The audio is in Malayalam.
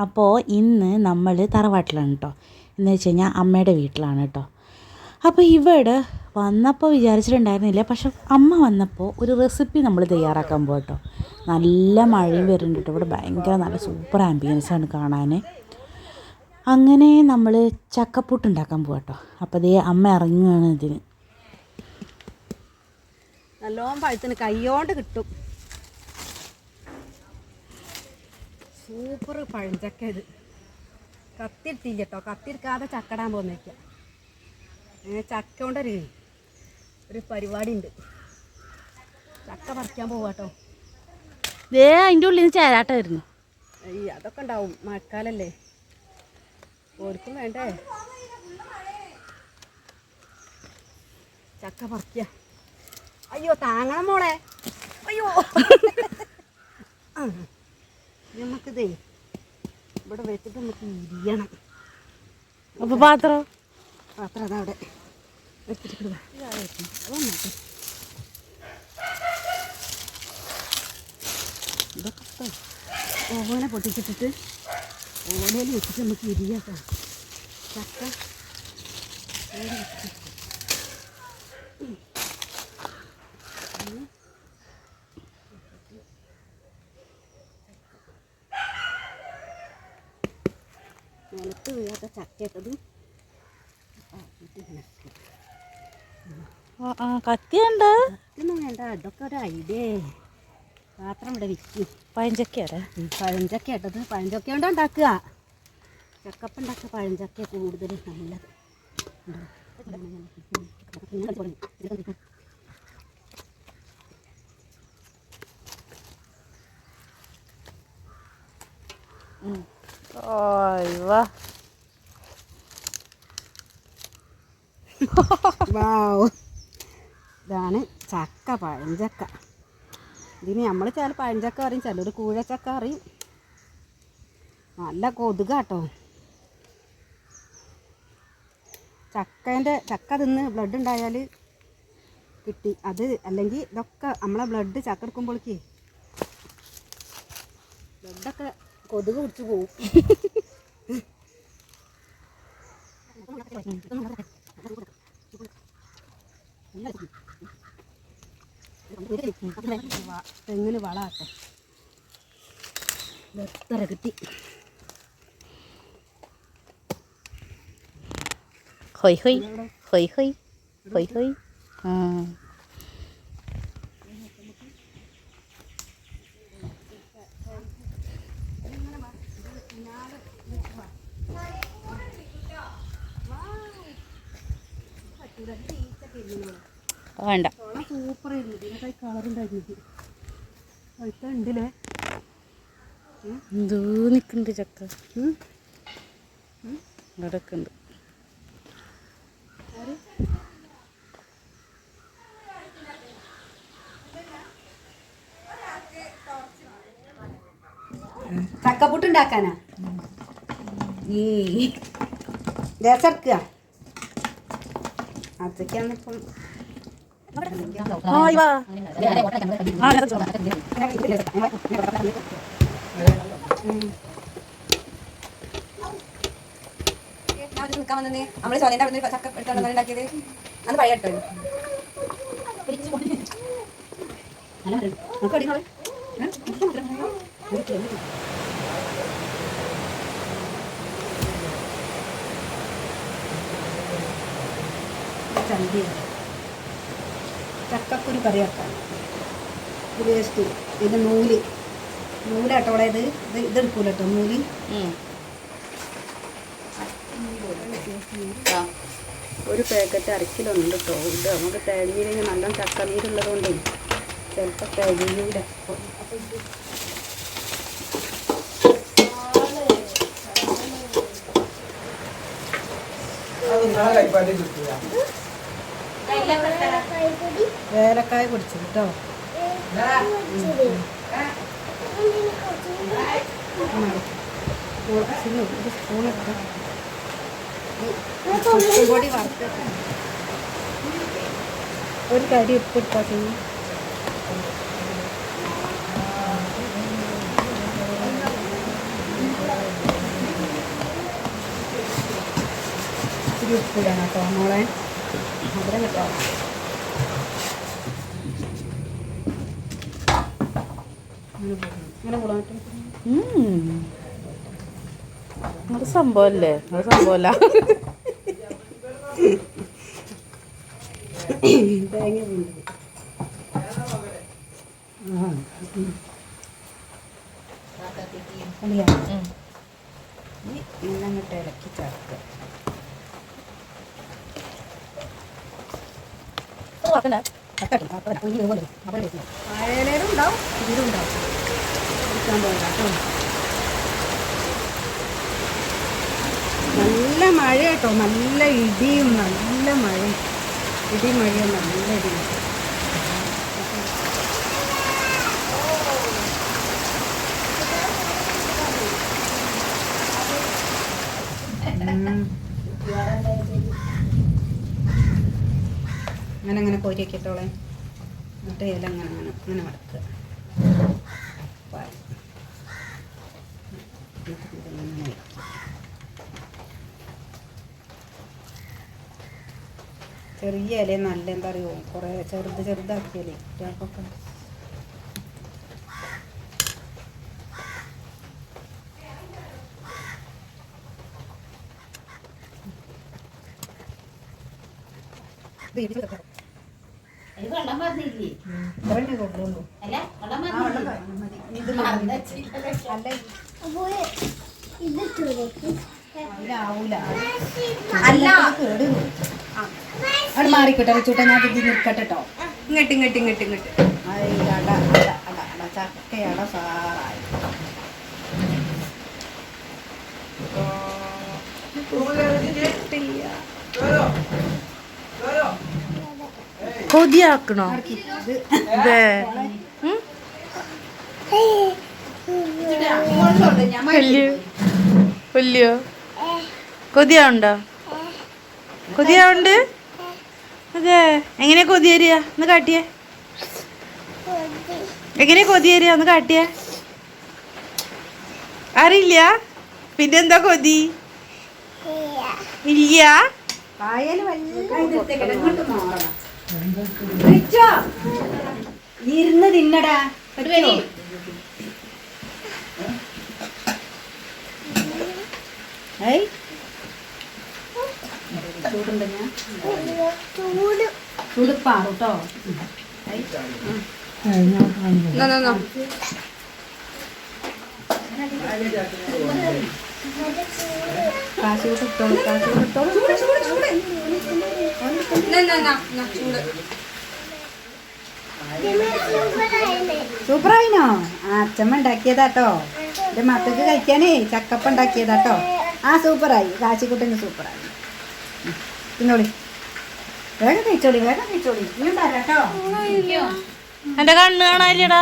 അപ്പോൾ ഇന്ന് നമ്മൾ തറവാട്ടിലാണ് കേട്ടോ. എന്ന് വെച്ച് കഴിഞ്ഞാൽ അമ്മയുടെ വീട്ടിലാണ് കേട്ടോ. അപ്പോൾ ഇവിടെ വന്നപ്പോൾ വിചാരിച്ചിട്ടുണ്ടായിരുന്നില്ല, പക്ഷെ അമ്മ വന്നപ്പോൾ ഒരു റെസിപ്പി നമ്മൾ തയ്യാറാക്കാൻ പോകും കേട്ടോ. നല്ല മഴയും വരുന്നുണ്ട് കേട്ടോ. ഇവിടെ ഭയങ്കര നല്ല സൂപ്പർ ആംബിയൻസാണ് കാണാൻ. അങ്ങനെ നമ്മൾ ചക്കപ്പുട്ട് ഉണ്ടാക്കാൻ പോകാം കേട്ടോ. അപ്പോൾ അതേ അമ്മ ഇറങ്ങുകയാണ് ഇതിന്. നല്ലോണം പഴുത്തിന് കൈയോണ്ട് കിട്ടും. സൂപ്പർ പഴഞ്ചക്ക ഇത്. കത്തിരിട്ടില്ല കേട്ടോ, കത്തിരിക്കാതെ ചക്കടാൻ പോകുന്നേക്കാം. ചക്ക കൊണ്ടൊരു പരിപാടി ഉണ്ട്. ചക്ക പറിക്കാൻ പോവാട്ടോ. അതിൻ്റെ ഉള്ളിൽ നിന്ന് ചേരാട്ട വരുന്നു. അതൊക്കെ ഉണ്ടാവും, മഴക്കാലല്ലേ, ഓർക്കും വേണ്ടേ. ചക്ക പറിക്കുക. അയ്യോ താങ്ങണം മോളെ, അയ്യോ. നമുക്കിതേ ഇവിടെ വെച്ചിട്ട് നമുക്ക് ഇരിയണം. അപ്പോൾ പാത്രം അതവിടെ വെച്ചിട്ട് ഇതൊക്കെ ഓവനെ പൊട്ടിച്ചിട്ടിട്ട് ഓലയിൽ വെച്ചിട്ട് നമുക്ക് ഇരിയാട്ടോ. ചക്ക നിലത്ത് വീഴാത്ത ചക്കയിട്ടതും കത്തിയുണ്ട്. കത്തിയൊന്നും വേണ്ട, അതൊക്കെ ഒരു ഐഡിയ. പാത്രം ഇവിടെ വിൽക്കും. പഴഞ്ചക്കയാണ്. പഴഞ്ചക്ക ഇട്ടത് പഴഞ്ചക്ക കൊണ്ട് ഉണ്ടാക്കുക. ചക്കപ്പം ഉണ്ടാക്കുക പഴഞ്ചക്ക കൂടുതൽ നല്ലത്. ഇതാണ് ചക്ക, പഴഞ്ചക്ക. ഇതിന് നമ്മൾ ചില പഴഞ്ചക്ക അറിയും, ചിലർ കൂഴച്ചക്ക അറിയും. നല്ല കൊതുകാട്ടോ. ചക്ക തിന്ന് ബ്ലഡ് ഉണ്ടായാൽ കിട്ടി. അത് അല്ലെങ്കിൽ ഇതൊക്കെ നമ്മളെ ബ്ലഡ് ചക്ക എടുക്കുമ്പോഴേക്ക് ബ്ലഡൊക്കെ കൊതുക് പിടിച്ച് പോവും. തെങ്ങിന് വളാട്ടെ. എത്ര കിട്ടി. ഹൊയ് ഹൊയ് ഹൊയ് ഹൊയ് ഹൊയ് ഹൊയ്. വേണ്ട, സൂപ്പർ ആയിരുന്നു. ഇതിനൊക്കെ കളറുണ്ടായിരുന്നു. ഉണ്ടല്ലേ എന്തോ നിൽക്കുന്നുണ്ട് ചക്ക. ഇവിടെയൊക്കെ ഉണ്ട്. ചക്കപ്പുട്ട് ഉണ്ടാക്കാനാ ഈ രസർക്കുക. അതൊക്കെയാണിപ്പം നിൽക്കാൻ വന്നേ. നമ്മള് ചോലേൻ്റെ അവിടെ ചക്ക എടുത്തോണ്ട് ഉണ്ടാക്കിയത് അന്ന് പഴയ എടുത്തത്. ചന്തി ചക്കക്കുരു കറി വെക്കാം. ഇത് വേസ്റ്റ്. ഇത് നൂലാട്ടോളെ. ഇതെടുക്കൂല കേട്ടോ നൂല്. ഒരു പാക്കറ്റ് അരക്കിലുണ്ട് കേട്ടോ. ഇത് നമുക്ക് തേങ്ങയിലേക്ക് നല്ല ചക്ക നീരുള്ളത് കൊണ്ട് ചിലപ്പോൾ തേങ്ങയില. ഏലക്കായ പൊടിച്ചു കേട്ടോ. ഒരു സ്പൂണിട്ട് പൊടി വറുത്ത് ഒരു കരി ഉപ്പിട്ടാ ചെയ്യും. ഇത്തിരി ഉപ്പിടണം കേട്ടോ മോളെ. മധുരം കേട്ടോ. അങ്ങനെ കൂടാൻ അത് സംഭവല്ലേ? അത് സംഭവമല്ല. തേങ്ങ ഉണ്ട്. ഇന്നങ്ങോട്ട് ഇളക്കി ചേർക്കുക. വാഴയിലും ഉണ്ടാവും, ഇതിലും ഉണ്ടാവും. കുടിക്കാൻ പോകാം കേട്ടോ. നല്ല മഴ കേട്ടോ, നല്ല ഇടിയും നല്ല മഴയും. ഇടിയും മഴയും നല്ല ഇടിയും. അങ്ങനെ കോരി വയ്ക്കത്തോളെ. എന്നിട്ട് ഇല അങ്ങനെ മടക്കുക. ചെറിയ ഇല നല്ല എന്താ പറയുക, കുറേ ചെറുതാക്കിയാലേ കുട്ടികൾക്കൊക്കെ. അവിടെ മാറിക്കോട്ടെ വെച്ചോട്ടെ. ഞാൻ ഇത് നിൽക്കട്ടെ കേട്ടോ. ഇങ്ങോട്ട് ചക്കയട സാറായി. കൊതിയാക്കണോ? കൊല്ലിയോ? കൊതിയാവുണ്ടോ? കൊതിയാവുണ്ട്? അതെ. എങ്ങനെ കൊതിയേരിയ ഒന്ന് കാട്ടിയേ. എങ്ങനെ കൊതിയേരിയ ഒന്ന് കാട്ടിയേ. അറിയില്ല? പിന്നെന്താ കൊതി? ഇല്ല. ഇരുന്ന് തിന്നടാ. ചൂടുണ്ട്. ഞാൻ ചൂടുപ്പാറു കേട്ടോ. സൂപ്പറായിനോ? അച്ഛമ്മ ഉണ്ടാക്കിയതാട്ടോ. എൻ്റെ മക്കൾക്ക് കഴിക്കാനേ ചക്കപ്പ ഉണ്ടാക്കിയതാട്ടോ. സൂപ്പറായി. കാശിക്കുട്ടന് സൂപ്പറായി. തിന്നോളി, വേഗം കഴിച്ചോളി. ഞാൻ തരാട്ടോ. എന്റെ കണ്ണ് കാണാനില്ലടാ.